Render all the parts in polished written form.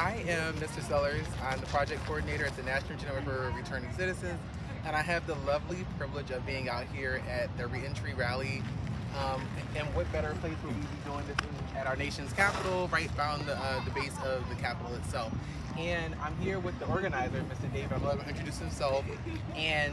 I am Mr. Sellers. I'm the project coordinator at the National Center for Returning Citizens, and I have the lovely privilege of being out here at the Reentry Rally. And what better place would we be doing this at our nation's capital, right on the base of the Capitol itself. And I'm here with the organizer, Mr. David. I'm going to let him introduce himself and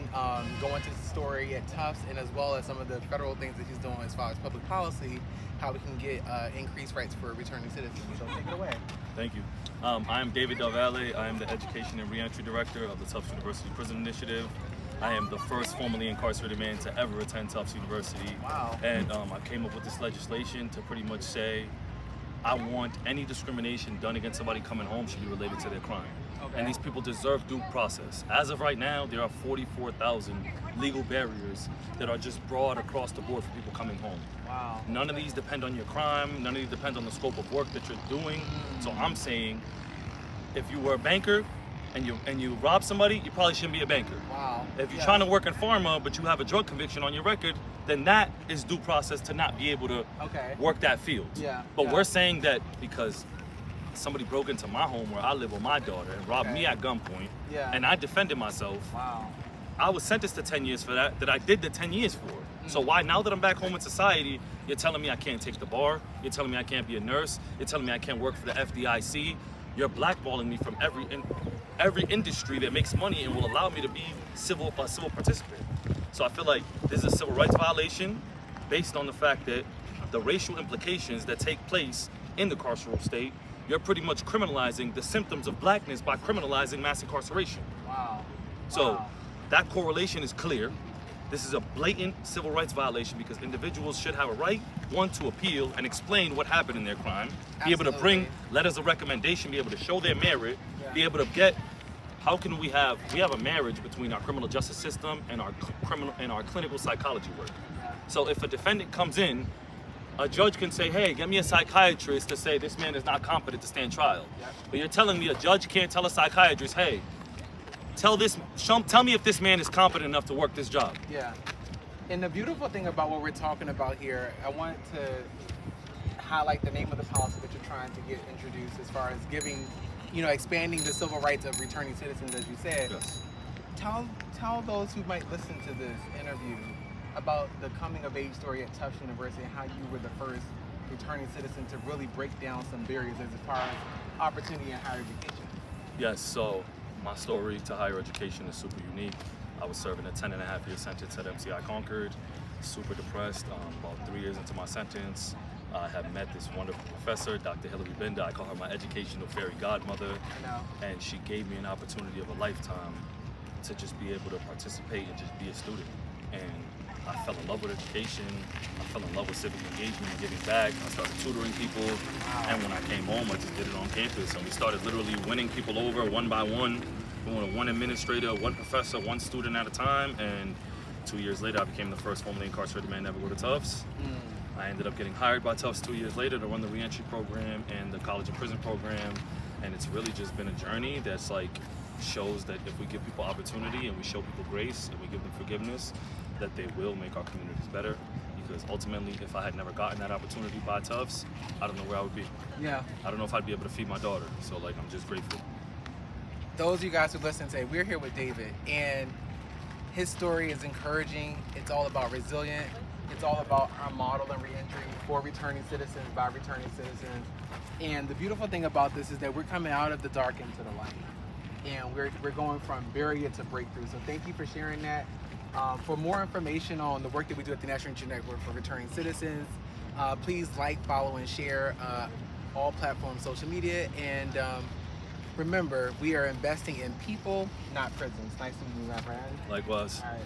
go into the story at Tufts, and as well as some of the federal things that he's doing as far as public policy, how we can get increased rights for returning citizens. So take it away. Thank you. I'm David Delvalle. I am the Education and Reentry Director of the Tufts University Prison Initiative. I am the first formerly incarcerated man to ever attend Tufts University. Wow. And I came up with this legislation to pretty much say I want any discrimination done against somebody coming home should be related to their crime. Okay. And these people deserve due process. As of right now, there are 44,000 legal barriers that are just broad across the board for people coming home. Wow. None of these depend on your crime. None of these depend on the scope of work that you're doing. So I'm saying, if you were a banker and you rob somebody, you probably shouldn't be a banker. Wow. If you're trying to work in pharma, but you have a drug conviction on your record, then that is due process to not be able to work that field. Yeah. But we're saying that because somebody broke into my home where I live with my daughter and robbed me at gunpoint, and I defended myself. Wow. I was sentenced to 10 years for that I did the 10 years for. So why, now that I'm back home in society, you're telling me I can't take the bar, you're telling me I can't be a nurse, you're telling me I can't work for the FDIC, you're blackballing me from every industry that makes money and will allow me to be a civil participant. So I feel like this is a civil rights violation based on the fact that the racial implications that take place in the carceral state, you're pretty much criminalizing the symptoms of blackness by criminalizing mass incarceration. Wow. So that correlation is clear. This is a blatant civil rights violation because individuals should have a right, one, to appeal and explain what happened in their crime, be able to bring letters of recommendation, be able to show their merit, be able to get, we have a marriage between our criminal justice system and our clinical psychology work. So if a defendant comes in, a judge can say, hey, get me a psychiatrist to say this man is not competent to stand trial. But you're telling me a judge can't tell a psychiatrist, hey, tell me if this man is competent enough to work this job. Yeah. And the beautiful thing about what we're talking about here, I want to highlight the name of the policy that you're trying to get introduced as far as giving, expanding the civil rights of returning citizens, as you said. Yes. Tell those who might listen to this interview about the coming of age story at Tufts University and how you were the first returning citizen to really break down some barriers as far as opportunity in higher education. Yes, so my story to higher education is super unique. I was serving a 10.5-year sentence at MCI Concord, super depressed. About 3 years into my sentence, I had met this wonderful professor, Dr. Hillary Benda. I call her my educational fairy godmother. And she gave me an opportunity of a lifetime to just be able to participate and just be a student. And I fell in love with education. I fell in love with civic engagement and giving back. I started tutoring people. And when I came home, I just did it on campus. And we started literally winning people over one by one. We went one administrator, one professor, one student at a time. And 2 years later, I became the first formerly incarcerated man to ever go to Tufts. I ended up getting hired by Tufts 2 years later to run the reentry program and the college and prison program. And it's really just been a journey that's shows that if we give people opportunity and we show people grace and we give them forgiveness, that they will make our communities better. Because ultimately, if I had never gotten that opportunity by Tufts, I don't know where I would be. Yeah. I don't know if I'd be able to feed my daughter. So I'm just grateful. Those of you guys who listen today, we're here with David, and his story is encouraging. It's all about resilience. It's all about our model and reentry for returning citizens by returning citizens. And the beautiful thing about this is that we're coming out of the dark into the light. And we're going from barrier to breakthrough. So thank you for sharing that. For more information on the work that we do at the National Reentry Network for Returning Citizens, please like, follow, and share all platforms, social media. And remember, we are investing in people, not prisons. Nice to meet you, my friend. Likewise. All right.